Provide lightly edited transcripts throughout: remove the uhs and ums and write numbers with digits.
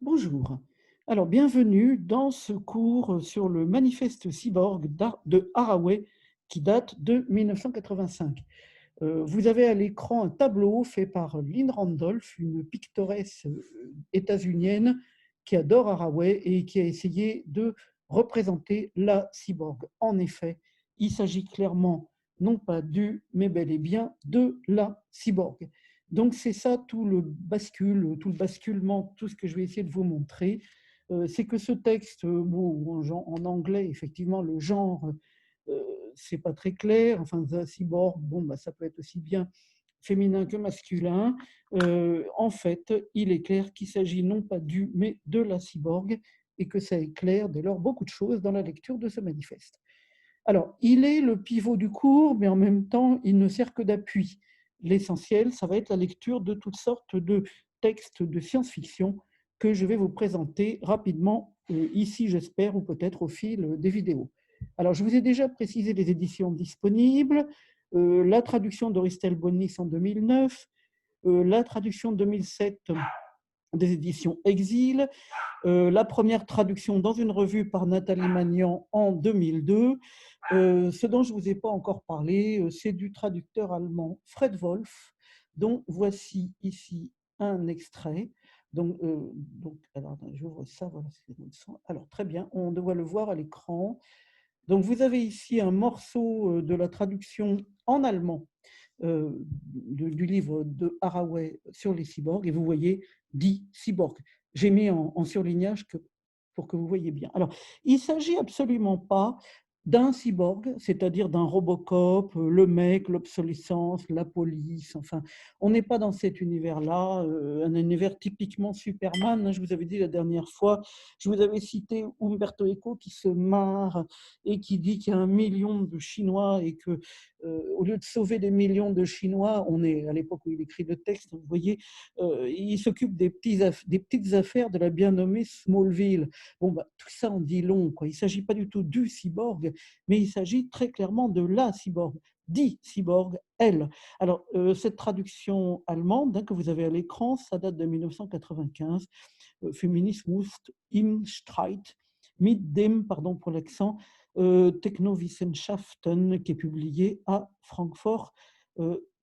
Bonjour. Alors, bienvenue dans ce cours sur le manifeste cyborg de Haraway qui date de 1985. Vous avez à l'écran un tableau fait par Lynn Randolph, une pictoresse états-unienne qui adore Haraway et qui a essayé de représenter la cyborg. En effet, il s'agit clairement non pas du, mais bel et bien de la cyborg. Donc c'est ça tout le basculement, tout ce que je vais essayer de vous montrer. C'est que ce texte, bon, en anglais, effectivement, le genre, c'est pas très clair. Enfin, The Cyborg, bon, bah, ça peut être aussi bien féminin que masculin. En fait, il est clair qu'il s'agit non pas du, mais de la cyborg, et que ça éclaire dès lors beaucoup de choses dans la lecture de ce manifeste. Alors, il est le pivot du cours, mais en même temps, il ne sert que d'appui. L'essentiel, ça va être la lecture de toutes sortes de textes de science-fiction que je vais vous présenter rapidement ici, j'espère, ou peut-être au fil des vidéos. Alors, je vous ai déjà précisé les éditions disponibles, la traduction d'Auristel Bonis en 2009, la traduction 2007 des éditions Exil, la première traduction dans une revue par Nathalie Magnan en 2002. Ce dont je ne vous ai pas encore parlé, c'est du traducteur allemand Fred Wolf, dont voici ici un extrait. Alors, j'ouvre ça, voilà, alors très bien, on doit le voir à l'écran. Donc, vous avez ici un morceau de la traduction en allemand du livre de Haraway sur les cyborgs, et vous voyez dit cyborg. J'ai mis en surlignage pour que vous voyez bien. Alors, il ne s'agit absolument pas d'un cyborg, c'est-à-dire d'un Robocop, le mec, l'obsolescence, la police, enfin, on n'est pas dans cet univers-là, un univers typiquement Superman. Je vous avais dit la dernière fois, je vous avais cité Umberto Eco qui se marre et qui dit qu'il y a 1 million de Chinois et que au lieu de sauver des millions de Chinois, on est à l'époque où il écrit le texte, vous voyez, il s'occupe des petites affaires de la bien nommée Smallville. Bon, bah, tout ça en dit long, quoi. Il ne s'agit pas du tout du cyborg, mais il s'agit très clairement de la cyborg, dit cyborg, elle. Alors, cette traduction allemande que vous avez à l'écran, ça date de 1995, Feminismus im Streit, mit dem, pardon pour l'accent, Technowissenschaften, qui est publié à Francfort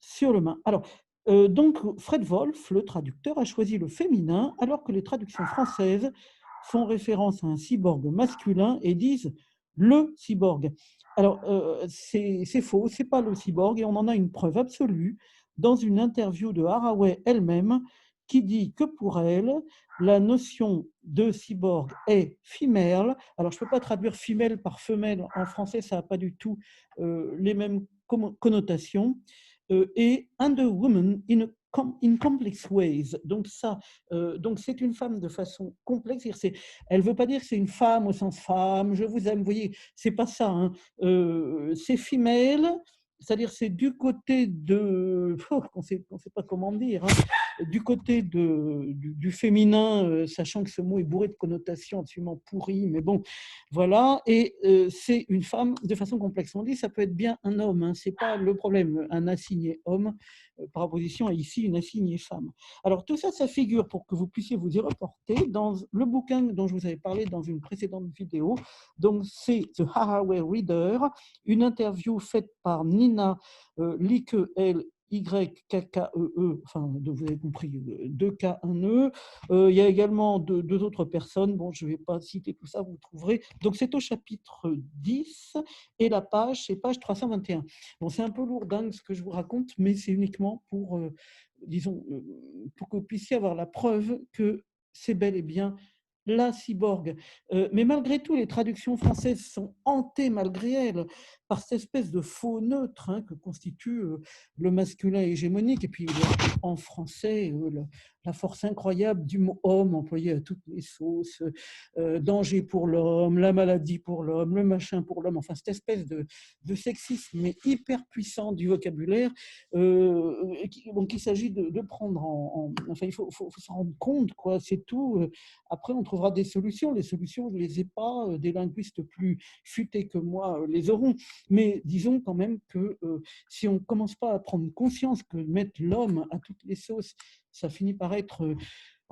sur le Main. Alors, donc, Fred Wolf, le traducteur, a choisi le féminin, alors que les traductions françaises font référence à un cyborg masculin et disent le cyborg. Alors, c'est faux, c'est pas le cyborg, et on en a une preuve absolue dans une interview de Haraway elle-même, qui dit que pour elle, la notion de cyborg est female. Alors, je ne peux pas traduire femelle par femelle. En français, ça n'a pas du tout les mêmes connotations. Et and a woman in complex ways. Donc, donc c'est une femme de façon complexe. Elle ne veut pas dire que c'est une femme au sens femme, je vous aime, vous voyez, c'est pas ça. Hein. C'est female, c'est-à-dire c'est du côté de, on ne sait pas comment dire, hein, du côté du féminin, sachant que ce mot est bourré de connotations absolument pourries, mais bon, voilà, et c'est une femme de façon complexe. On dit ça peut être bien un homme, hein, c'est pas le problème, un assigné homme par opposition à ici une assignée femme. Alors tout ça, ça figure pour que vous puissiez vous y reporter dans le bouquin dont je vous avais parlé dans une précédente vidéo. Donc c'est The Haraway Reader, une interview faite par Nina Lieke-L. YKKEE, enfin, vous avez compris, 2K, 1E. Il y a également deux autres personnes, bon, je ne vais pas citer tout ça, vous le trouverez. Donc, c'est au chapitre 10, et la page, c'est page 321. Bon, c'est un peu lourd dingue ce que je vous raconte, mais c'est uniquement pour, disons, pour que vous puissiez avoir la preuve que c'est bel et bien la cyborg. Mais malgré tout, les traductions françaises sont hantées, malgré elles, par cette espèce de faux neutre, hein, que constitue le masculin hégémonique. Et puis, en français, la force incroyable du mot homme employé à toutes les sauces, danger pour l'homme, la maladie pour l'homme, le machin pour l'homme, enfin, cette espèce de sexisme mais hyper puissant du vocabulaire. Donc, il s'agit de prendre enfin, il faut s'en rendre compte, quoi, c'est tout. Après, on trouvera des solutions. Les solutions, je ne les ai pas. Des linguistes plus futés que moi les auront. Mais disons quand même que si on ne commence pas à prendre conscience que mettre l'homme à toutes les sauces, ça finit par être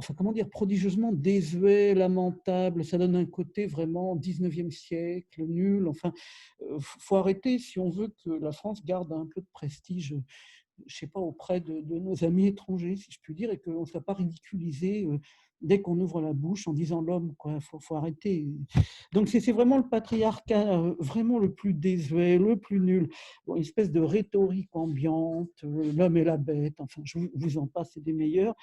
enfin, comment dire, prodigieusement désuet, lamentable. Ça donne un côté vraiment 19e siècle, nul. Enfin, faut arrêter si on veut que la France garde un peu de prestige, je sais pas, auprès de nos amis étrangers, si je puis dire, et qu'on ne soit pas ridiculisé dès qu'on ouvre la bouche en disant l'homme, quoi. Faut arrêter. Donc c'est vraiment le patriarcat, vraiment le plus désuet, le plus nul. Bon, une espèce de rhétorique ambiante, l'homme et la bête, enfin, je vous en passe, c'est des meilleurs.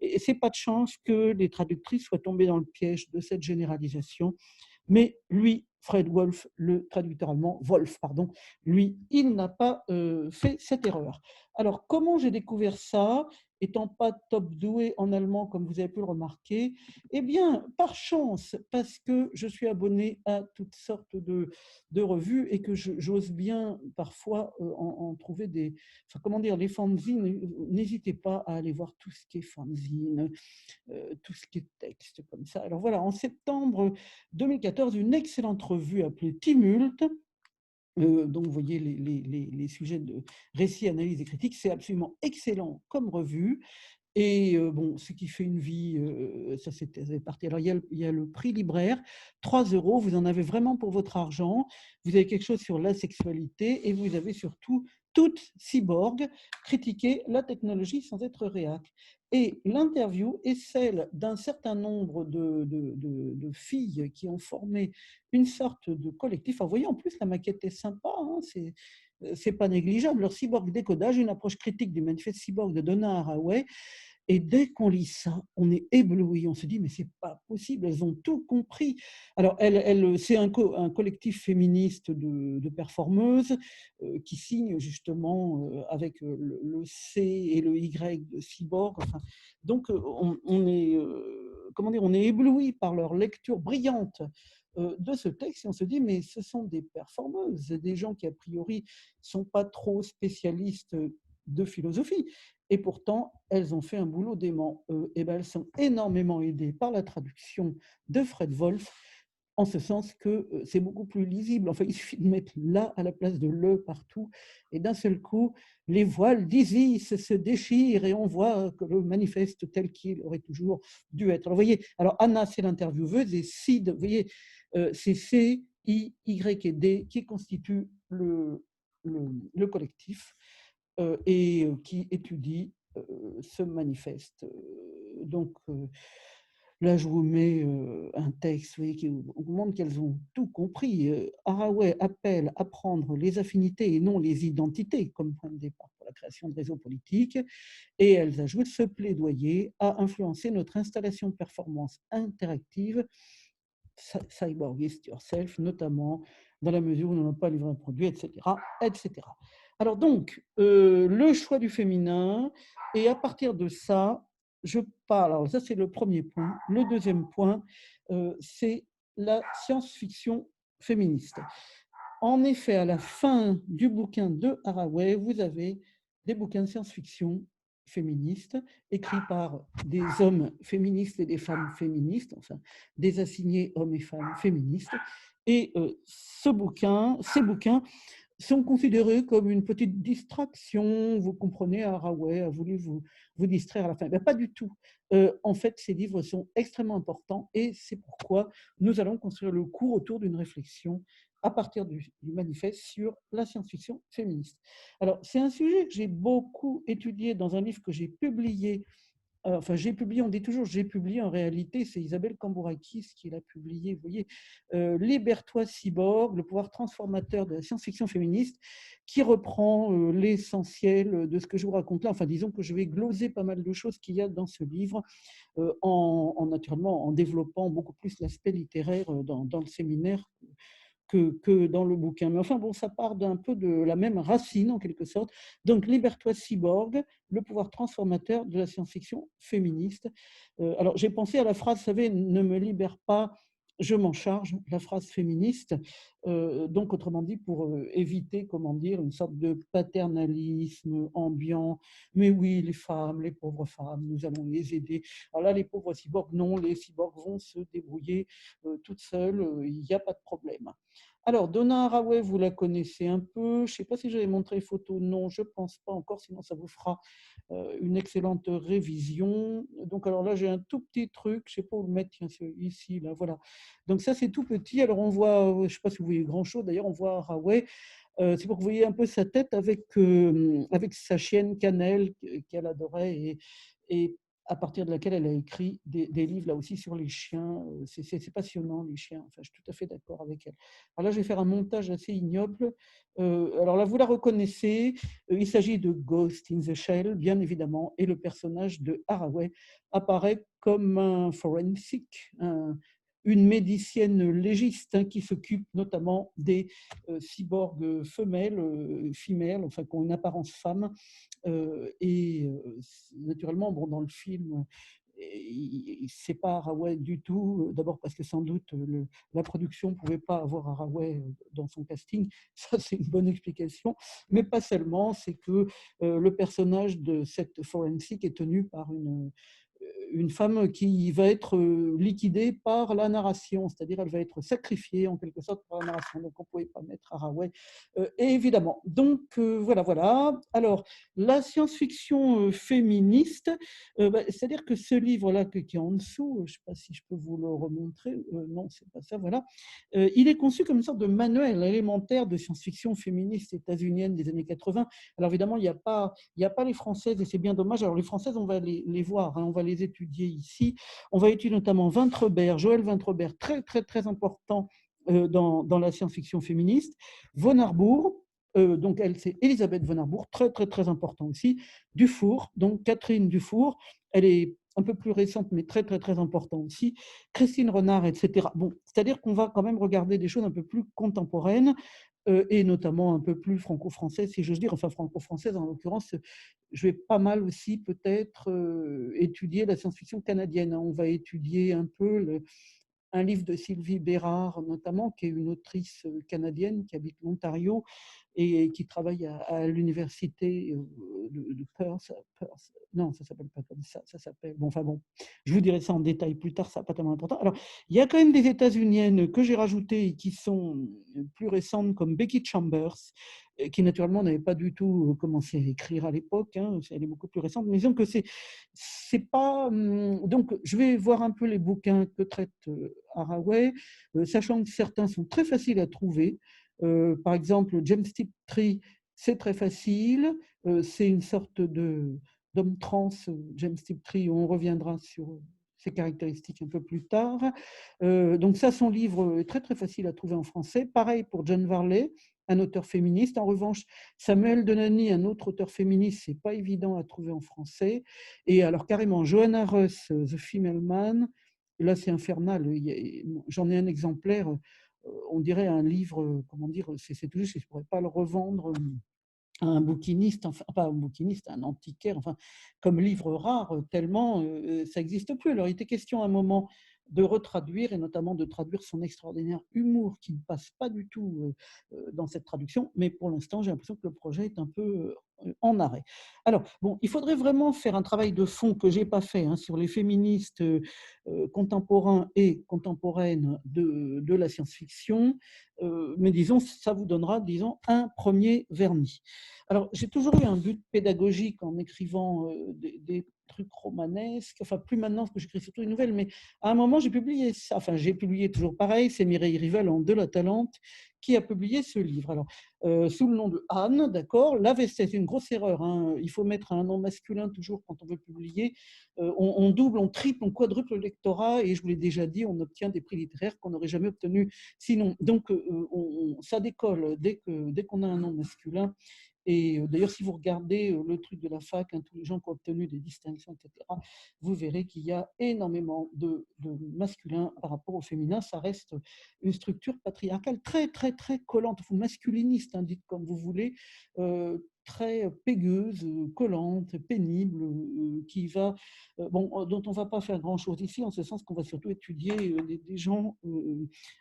Et c'est pas de chance que les traductrices soient tombées dans le piège de cette généralisation. Mais lui, Fred Wolf, le traducteur allemand, Wolf, pardon, lui, il n'a pas fait cette erreur. Alors, comment j'ai découvert ça, étant pas top doué en allemand, comme vous avez pu le remarquer? Eh bien, par chance, parce que je suis abonné à toutes sortes de revues et que j'ose bien parfois en trouver des. Enfin, comment dire, les fanzines, n'hésitez pas à aller voir tout ce qui est fanzine, tout ce qui est texte comme ça. Alors voilà, en septembre 2014, une excellente revue appelée Tumult, donc vous voyez les sujets de récit, analyse et critique, c'est absolument excellent comme revue. Et bon, ce qui fait une vie, ça c'est parti. Alors il y a le prix libraire, 3 euros. Vous en avez vraiment pour votre argent. Vous avez quelque chose sur la sexualité et vous avez surtout toute cyborg, critiquer la technologie sans être réac. Et l'interview est celle d'un certain nombre de filles qui ont formé une sorte de collectif. Enfin, vous voyez, en plus, la maquette est sympa, hein, c'est pas négligeable. Leur cyborg décodage, une approche critique du manifeste cyborg de Donna Haraway. Et dès qu'on lit ça, on est ébloui, on se dit mais c'est pas possible, elles ont tout compris. Alors c'est un collectif féministe de performeuses qui signe justement avec le C et le Y de Cyborg. Enfin, donc on est comment dire, on est ébloui par leur lecture brillante de ce texte et on se dit mais ce sont des performeuses, des gens qui a priori sont pas trop spécialistes de philosophie. Et pourtant, elles ont fait un boulot dément. Et ben, elles sont énormément aidées par la traduction de Fred Wolf, en ce sens que c'est beaucoup plus lisible. Enfin, il suffit de mettre là à la place de le partout, et d'un seul coup, les voiles d'Isis se déchirent et on voit que le manifeste tel qu'il aurait toujours dû être. Alors, vous voyez, alors Anna, c'est l'intervieweuse, et Sid, vous voyez, c'est C, I, Y et D qui constituent le collectif et qui étudie ce manifeste. Donc là, je vous mets un texte, vous voyez, qui vous montre qu'elles ont tout compris. Haraway appelle à prendre les affinités et non les identités comme point de départ pour la création de réseaux politiques. Et elles ajoutent ce plaidoyer à influencer notre installation de performance interactive Cyborgist Yourself, notamment dans la mesure où on n'a pas livré un produit, etc., etc. Alors donc, le choix du féminin, et à partir de ça, je parle, alors ça c'est le premier point. Le deuxième point, c'est la science-fiction féministe. En effet, à la fin du bouquin de Haraway, vous avez des bouquins de science-fiction féministes écrits par des hommes féministes et des femmes féministes, enfin des assignés hommes et femmes féministes. Et ces bouquins sont considérés comme une petite distraction. Vous comprenez, Haraway a voulu vous distraire à la fin. Ben, pas du tout. En fait, ces livres sont extrêmement importants et c'est pourquoi nous allons construire le cours autour d'une réflexion à partir du manifeste sur la science-fiction féministe. Alors, c'est un sujet que j'ai beaucoup étudié dans un livre que j'ai publié. Enfin, j'ai publié, on dit toujours j'ai publié, en réalité, c'est Isabelle Cambourakis qui l'a publié, vous voyez, Libère-toi cyborg, le pouvoir transformateur de la science-fiction féministe, qui reprend l'essentiel de ce que je vous raconte là. Enfin, disons que je vais gloser pas mal de choses qu'il y a dans ce livre, naturellement en développant beaucoup plus l'aspect littéraire dans le séminaire que dans le bouquin. Mais enfin, bon, ça part d'un peu de la même racine, en quelque sorte. Donc, Libère-toi cyborg, le pouvoir transformateur de la science-fiction féministe. Alors, j'ai pensé à la phrase, vous savez, ne me libère pas, je m'en charge, la phrase féministe. Donc, autrement dit, pour éviter, comment dire, une sorte de paternalisme ambiant. Mais oui, les femmes, les pauvres femmes, nous allons les aider. Alors là, les pauvres cyborgs, non, les cyborgs vont se débrouiller toutes seules, il n'y a pas de problème. Alors, Donna Haraway, vous la connaissez un peu. Je ne sais pas si j'avais montré les photos. Non, je ne pense pas encore, sinon ça vous fera une excellente révision. Donc, alors là, j'ai un tout petit truc, je ne sais pas où le mettre, tiens, c'est ici, là, voilà. Donc, ça, c'est tout petit. Alors, on voit, je ne sais pas si vous voyez grand-chose, d'ailleurs, on voit Haraway. C'est pour que vous voyez un peu sa tête avec sa chienne Cannelle qu'elle adorait et à partir de laquelle elle a écrit des livres là aussi sur les chiens. C'est passionnant, les chiens. Enfin, je suis tout à fait d'accord avec elle. Alors là, je vais faire un montage assez ignoble. Alors là, vous la reconnaissez. Il s'agit de Ghost in the Shell, bien évidemment, et le personnage de Haraway apparaît comme un forensic, une médicienne légiste, hein, qui s'occupe notamment des cyborgs femelles, enfin, qui ont une apparence femme. Et naturellement, bon, dans le film, c'est pas Haraway du tout. D'abord parce que sans doute la production ne pouvait pas avoir Haraway dans son casting. Ça, c'est une bonne explication. Mais pas seulement, c'est que le personnage de cette forensic est tenu par une femme qui va être liquidée par la narration, c'est-à-dire elle va être sacrifiée en quelque sorte par la narration. Donc on ne pouvait pas mettre Haraway, évidemment. Donc voilà, voilà. Alors, la science-fiction féministe, c'est-à-dire que ce livre-là qui est en dessous, je ne sais pas si je peux vous le remontrer, non, c'est pas ça, voilà. Il est conçu comme une sorte de manuel élémentaire de science-fiction féministe états-unienne des années 80. Alors évidemment, il y a pas les françaises et c'est bien dommage. Alors les françaises, on va les voir, hein, on va les étudier ici. On va étudier notamment Vintrebert, Joël Vintrebert, très très très important dans la science-fiction féministe. Von Arbour, donc elle c'est Elisabeth Von Arbour, très très très important aussi. Dufour, donc Catherine Dufour, elle est un peu plus récente, mais très très très important aussi. Christine Renard, etc. Bon, c'est-à-dire qu'on va quand même regarder des choses un peu plus contemporaines et notamment un peu plus franco-françaises, si j'ose dire, enfin franco-françaises en l'occurrence. Je vais pas mal aussi peut-être étudier la science-fiction canadienne, hein. On va étudier un peu un livre de Sylvie Bérard, notamment, qui est une autrice canadienne qui habite l'Ontario et qui travaille à l'université de Perth. Non, ça s'appelle pas comme ça s'appelle. Bon, enfin bon, je vous dirai ça en détail plus tard, ça n'a pas tellement important. Alors, il y a quand même des États-Uniennes que j'ai rajoutées et qui sont plus récentes, comme Becky Chambers, qui naturellement n'avait pas du tout commencé à écrire à l'époque, hein, elle est beaucoup plus récente, mais disons que c'est pas. Donc, je vais voir un peu les bouquins que traite Haraway, sachant que certains sont très faciles à trouver. Par exemple, James Tiptree, c'est très facile. C'est une sorte d'homme trans, James Tiptree. On reviendra sur ses caractéristiques un peu plus tard. Donc ça, son livre est très très facile à trouver en français. Pareil pour John Varley, un auteur féministe. En revanche, Samuel Donany, un autre auteur féministe, c'est pas évident à trouver en français. Et alors carrément, Johanna Russ, The Female Man, là c'est infernal. J'en ai un exemplaire. On dirait un livre, comment dire, c'est tout juste, je ne pourrais pas le revendre à un bouquiniste, enfin pas un bouquiniste, un antiquaire, enfin comme livre rare, tellement ça n'existe plus. Alors il était question à un moment de retraduire et notamment de traduire son extraordinaire humour qui ne passe pas du tout dans cette traduction, mais pour l'instant j'ai l'impression que le projet est un peu en arrêt. Alors bon, il faudrait vraiment faire un travail de fond que j'ai pas fait, hein, sur les féministes contemporains et contemporaines de la science-fiction, mais disons ça vous donnera, disons, un premier vernis. Alors, j'ai toujours eu un but pédagogique en écrivant des trucs romanesques, enfin plus maintenant parce que j'écris surtout une nouvelle, mais à un moment j'ai publié ça, enfin j'ai publié toujours pareil, c'est Mireille Rival de La Talente qui a publié ce livre. Alors, sous le nom de Anne, d'accord, là c'est une grosse erreur, hein. Il faut mettre un nom masculin toujours quand on veut publier. On double, on triple, on quadruple le lectorat et je vous l'ai déjà dit, on obtient des prix littéraires qu'on n'aurait jamais obtenus sinon. Donc, ça décolle dès qu'on a un nom masculin. Et d'ailleurs, si vous regardez le truc de la fac, hein, tous les gens qui ont obtenu des distinctions, etc., vous verrez qu'il y a énormément de masculin par rapport au féminin. Ça reste une structure patriarcale très, très, très collante, ou masculiniste, hein, dites comme vous voulez, très pégueuse, collante, pénible, qui va, bon, dont on ne va pas faire grand-chose ici, en ce sens qu'on va surtout étudier des gens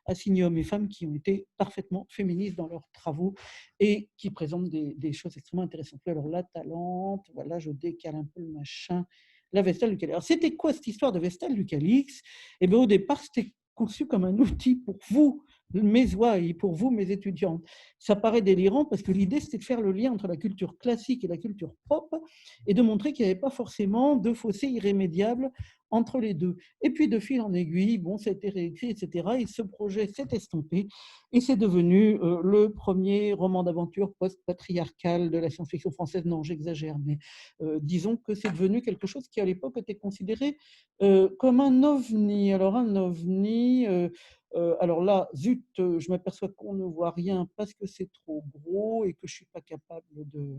assignés hommes et femmes qui ont été parfaitement féministes dans leurs travaux et qui présentent des choses extrêmement intéressantes. Alors, la Talente, voilà, je décale un peu le machin. La Vestale du Calix. Alors, c'était quoi cette histoire de Vestale du Calix? Eh bien, au départ, c'était conçu comme un outil pour vous, mes ouailles, pour vous, mes étudiantes. Ça paraît délirant parce que l'idée, c'était de faire le lien entre la culture classique et la culture pop et de montrer qu'il n'y avait pas forcément de fossé irrémédiable entre les deux. Et puis, de fil en aiguille, bon, ça a été réécrit, etc. Et ce projet s'est estompé et c'est devenu le premier roman d'aventure post-patriarcal de la science-fiction française. Non, j'exagère, mais disons que c'est devenu quelque chose qui, à l'époque, était considéré comme un ovni. Alors, un ovni, alors là, zut, je m'aperçois qu'on ne voit rien parce que c'est trop gros et que je ne suis pas capable de,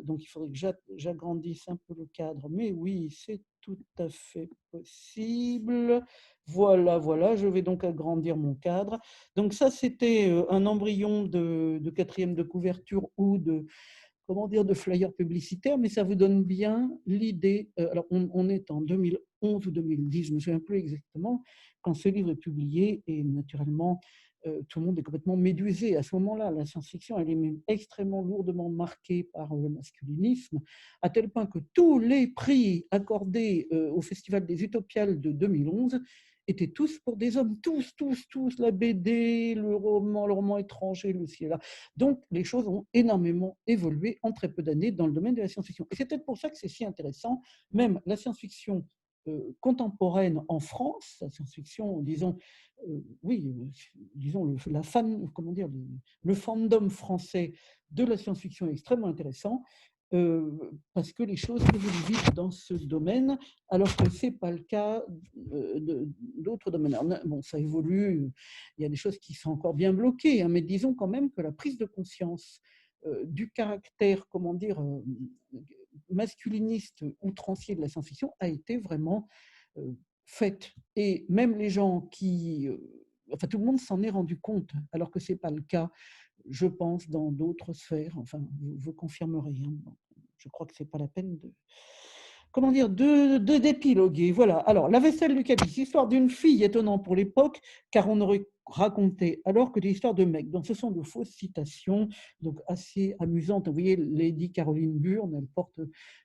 donc il faudrait que j'agrandisse un peu le cadre. Mais oui, c'est tout à fait possible. Voilà, voilà, je vais donc agrandir mon cadre. Donc ça, c'était un embryon de quatrième de couverture ou de, comment dire, de flyer publicitaire, mais ça vous donne bien l'idée. Alors, on est en 2011 ou 2010, je ne me souviens plus exactement, quand ce livre est publié, et naturellement, tout le monde est complètement médusé. À ce moment-là, la science-fiction, elle est même extrêmement lourdement marquée par le masculinisme, à tel point que tous les prix accordés au Festival des Utopiales de 2011 étaient tous pour des hommes, tous, la BD, le roman étranger, le ciel. Donc, les choses ont énormément évolué en très peu d'années dans le domaine de la science-fiction. Et c'est peut-être pour ça que c'est si intéressant, même la science-fiction contemporaine en France, la science-fiction, disons, oui, disons, comment dire, le fandom français de la science-fiction est extrêmement intéressant. Parce que les choses évoluent vite dans ce domaine, alors que ce n'est pas le cas d'autres domaines. Alors, bon, ça évolue, il y a des choses qui sont encore bien bloquées, hein, mais disons quand même que la prise de conscience du caractère, comment dire, masculiniste outrancier de la science-fiction a été vraiment faite. Et même les gens qui... enfin, tout le monde s'en est rendu compte, alors que ce n'est pas le cas, je pense, dans d'autres sphères. Enfin, vous confirmerez. Hein. Je crois que ce n'est pas la peine de, comment dire, d'épiloguer. Voilà. Alors, La vaisselle du calice, histoire d'une fille étonnante pour l'époque, car on aurait raconté alors que des histoires de mecs. Donc, ce sont de fausses citations, donc assez amusantes. Vous voyez, Lady Caroline Burne, elle porte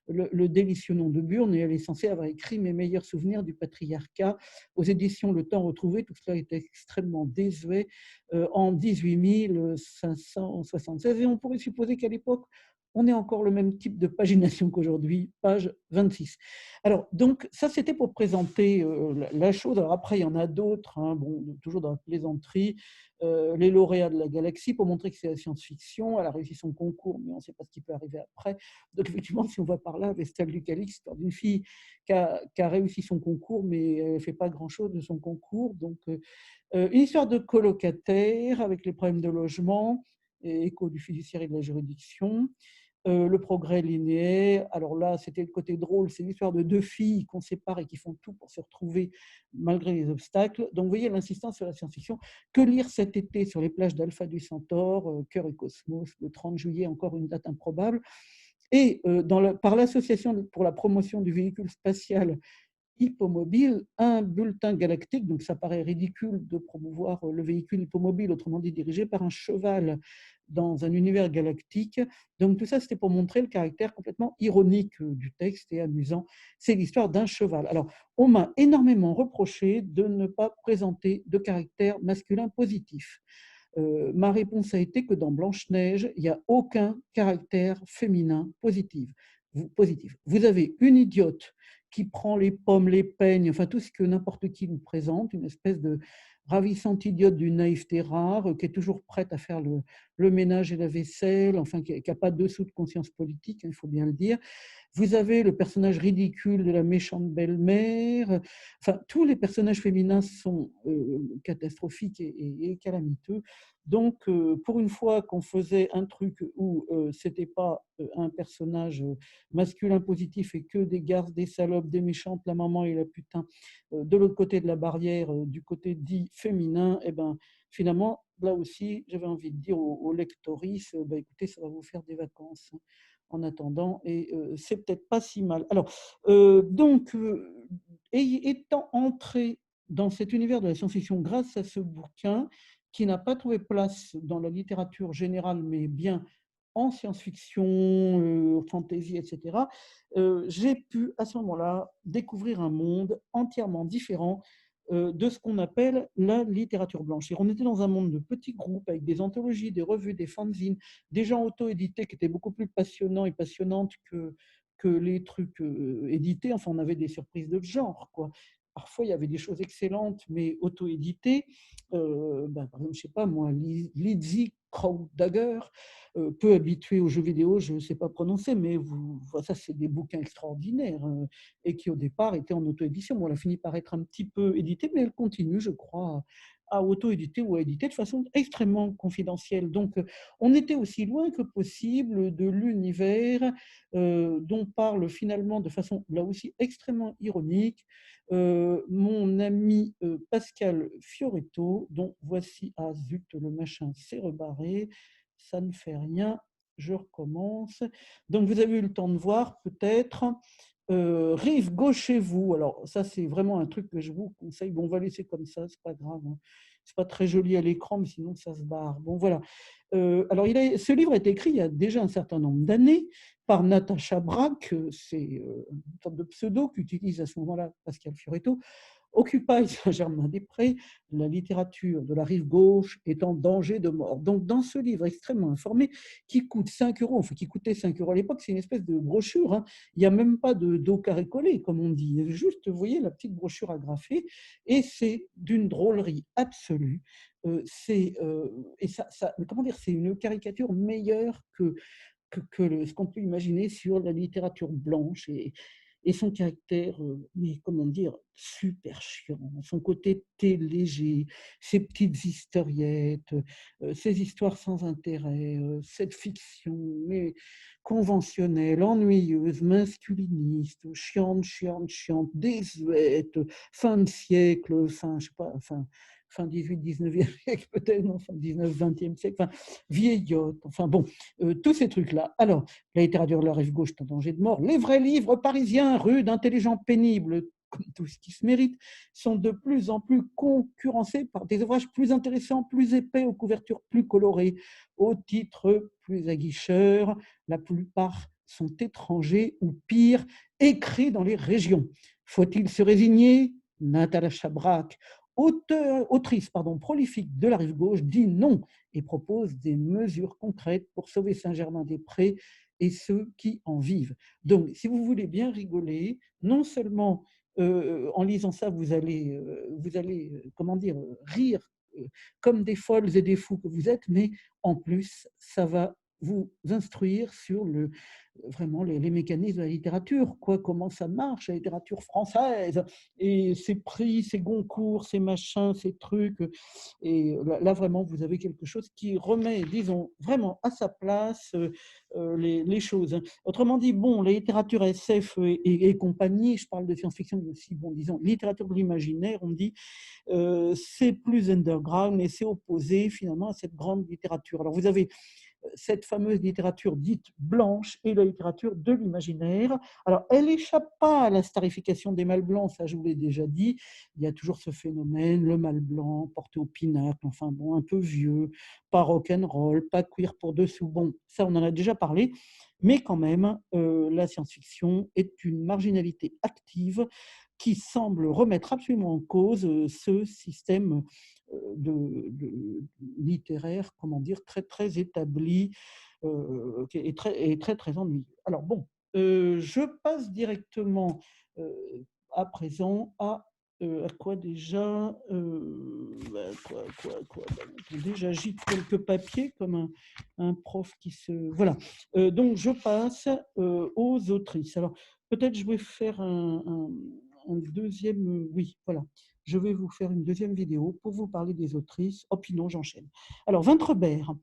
le délicieux nom de Burne et elle est censée avoir écrit Mes meilleurs souvenirs du patriarcat aux éditions Le Temps retrouvé. Tout cela est extrêmement désuet en 18 576. Et on pourrait supposer qu'à l'époque, on est encore le même type de pagination qu'aujourd'hui, page 26. Alors, donc, ça, c'était pour présenter la chose. Alors, après, il y en a d'autres, hein, bon, toujours dans la plaisanterie, les lauréats de la galaxie, pour montrer que c'est la science-fiction. Elle a réussi son concours, mais on ne sait pas ce qui peut arriver après. Donc, effectivement, si on voit par là, Vestale du Calix, histoire d'une fille qui a réussi son concours, mais elle ne fait pas grand-chose de son concours. Donc, une histoire de colocataire avec les problèmes de logement, et écho du fiduciaire et de la juridiction. Le progrès linéaire, alors là, c'était le côté drôle, c'est l'histoire de deux filles qu'on sépare et qui font tout pour se retrouver malgré les obstacles. Donc, vous voyez l'insistance sur la science-fiction. Que lire cet été sur les plages d'Alpha du Centaure, Cœur et Cosmos, le 30 juillet, encore une date improbable. Et par l'Association pour la promotion du véhicule spatial hippomobile, un bulletin galactique, donc ça paraît ridicule de promouvoir le véhicule hippomobile, autrement dit dirigé par un cheval dans un univers galactique. Donc tout ça, c'était pour montrer le caractère complètement ironique du texte et amusant. C'est l'histoire d'un cheval. Alors, on m'a énormément reproché de ne pas présenter de caractère masculin positif. Ma réponse a été que dans Blanche-Neige, il n'y a aucun caractère féminin positif. Vous avez une idiote qui prend les pommes, les peignes, enfin tout ce que n'importe qui nous présente, une espèce de ravissante idiote d'une naïveté rare, qui est toujours prête à faire le ménage et la vaisselle, enfin qui n'a pas dessous de conscience politique, il faut bien le dire. Vous avez le personnage ridicule de la méchante belle-mère. Enfin, tous les personnages féminins sont catastrophiques et calamiteux. Donc, pour une fois qu'on faisait un truc où c'était pas un personnage masculin positif et que des garces, des salopes, des méchantes, la maman et la putain, de l'autre côté de la barrière, du côté dit féminin, et ben finalement, là aussi, j'avais envie de dire aux lectoristes, bah, écoutez, ça va vous faire des vacances en attendant, et c'est peut-être pas si mal. Alors, donc, étant entré dans cet univers de la science-fiction grâce à ce bouquin, qui n'a pas trouvé place dans la littérature générale, mais bien en science-fiction, fantasy, etc., j'ai pu à ce moment-là découvrir un monde entièrement différent de ce qu'on appelle la littérature blanche. Et on était dans un monde de petits groupes avec des anthologies, des revues, des fanzines, des gens auto-édités qui étaient beaucoup plus passionnants et passionnantes que les trucs édités. Enfin, on avait des surprises de genre, quoi. Parfois, il y avait des choses excellentes, mais auto-éditées. Par exemple, je ne sais pas moi, Lizzie Krautdagger, peu habitué aux jeux vidéo, je ne sais pas prononcer, mais ça, c'est des bouquins extraordinaires et qui, au départ, étaient en auto-édition. Bon, elle a fini par être un petit peu éditée, mais elle continue, je crois, à auto-éditer ou à éditer de façon extrêmement confidentielle. Donc, on était aussi loin que possible de l'univers dont parle finalement de façon, là aussi, extrêmement ironique, mon ami Pascal Fioretto, dont voici, ah zut, le machin s'est rebarré, ça ne fait rien, je recommence. Donc vous avez eu le temps de voir peut-être Rive gauchez-vous. Alors ça c'est vraiment un truc que je vous conseille. Bon, on va laisser comme ça, c'est pas grave, hein. C'est pas très joli à l'écran, mais sinon ça se barre. Bon voilà. Alors ce livre a été écrit il y a déjà un certain nombre d'années par Natacha Braque, c'est une sorte de pseudo qu'utilise à ce moment-là Pascal Fioretto. Occupy Saint-Germain-des-Prés, la littérature de la rive gauche est en danger de mort. Donc, dans ce livre extrêmement informé, qui coûte 5 euros, enfin qui coûtait 5 euros à l'époque, c'est une espèce de brochure, hein. Il n'y a même pas de dos carré collé, comme on dit. Juste, vous voyez, la petite brochure agrafée, et c'est d'une drôlerie absolue. Et comment dire, c'est une caricature meilleure que ce qu'on peut imaginer sur la littérature blanche et son caractère, mais comment dire, super chiant, son côté léger, ses petites historiettes, ses histoires sans intérêt, cette fiction, mais conventionnelle, ennuyeuse, masculiniste, chiante, chiante, chiante, désuète, fin de siècle, fin, je sais pas, fin 18, 19e siècle peut-être, non, fin 19, 20e siècle, enfin, vieillotte, enfin bon, tous ces trucs-là. Alors, la littérature de la rive gauche est en danger de mort. Les vrais livres parisiens, rudes, intelligents, pénibles, comme tout ce qui se mérite, sont de plus en plus concurrencés par des ouvrages plus intéressants, plus épais, aux couvertures plus colorées, aux titres plus aguicheurs. La plupart sont étrangers ou pire, écrits dans les régions. Faut-il se résigner? Natacha Braque, autrice prolifique de la rive gauche, dit non et propose des mesures concrètes pour sauver Saint-Germain-des-Prés et ceux qui en vivent. Donc, si vous voulez bien rigoler, non seulement en lisant ça, comment dire, rire comme des folles et des fous que vous êtes, mais en plus, ça va vous instruire sur vraiment les mécanismes de la littérature, quoi, comment ça marche, la littérature française, et ses prix, ses Goncourt, ses machins, ses trucs. Et là, vraiment, vous avez quelque chose qui remet, disons, vraiment à sa place les choses. Autrement dit, bon, la littérature SF et compagnie, je parle de science-fiction, mais aussi, bon, disons, littérature de l'imaginaire, on dit, c'est plus underground et c'est opposé finalement à cette grande littérature. Alors, vous avez cette fameuse littérature dite blanche et la littérature de l'imaginaire. Alors, elle n'échappe pas à la starification des mâles blancs, ça je vous l'ai déjà dit. Il y a toujours ce phénomène, le mâle blanc porté au pinacle, enfin bon, un peu vieux, pas rock'n'roll, pas queer pour dessous. Bon, ça on en a déjà parlé, mais quand même, la science-fiction est une marginalité active qui semble remettre absolument en cause ce système littéraire, comment dire, très, très établi et très, très ennuyeux. Alors bon, je passe directement à présent à quoi déjà attendez, j'agite quelques papiers comme un prof qui se... Voilà. Donc, je passe aux autrices. Alors, peut-être je vais faire un deuxième... Oui, voilà. Je vais vous faire une deuxième vidéo pour vous parler des autrices. Oh, puis non, j'enchaîne. Alors, Vintrebert,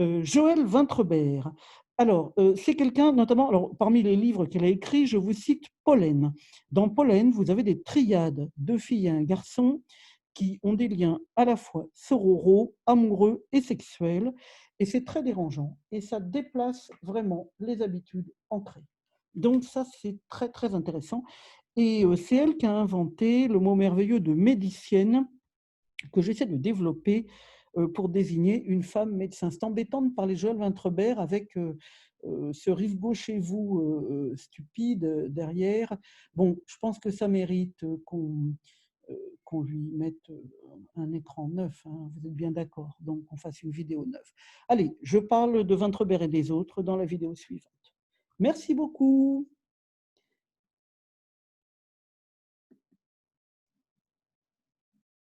Joëlle Vintrebert. Alors, c'est quelqu'un, notamment, alors, parmi les livres qu'elle a écrits, je vous cite Pollen. Dans Pollen, vous avez des triades, deux filles et un garçon, qui ont des liens à la fois sororaux, amoureux et sexuels. Et c'est très dérangeant. Et ça déplace vraiment les habitudes ancrées. Donc, ça, c'est très, très intéressant. Et c'est elle qui a inventé le mot merveilleux de médicienne que j'essaie de développer pour désigner une femme médecin. C'est embêtant de parler Joëlle Vintrebert avec ce rive gauche chez vous stupide derrière. Bon, je pense que ça mérite qu'on lui mette un écran neuf, hein, vous êtes bien d'accord, donc qu'on fasse une vidéo neuve. Allez, je parle de Vintrebert et des autres dans la vidéo suivante. Merci beaucoup.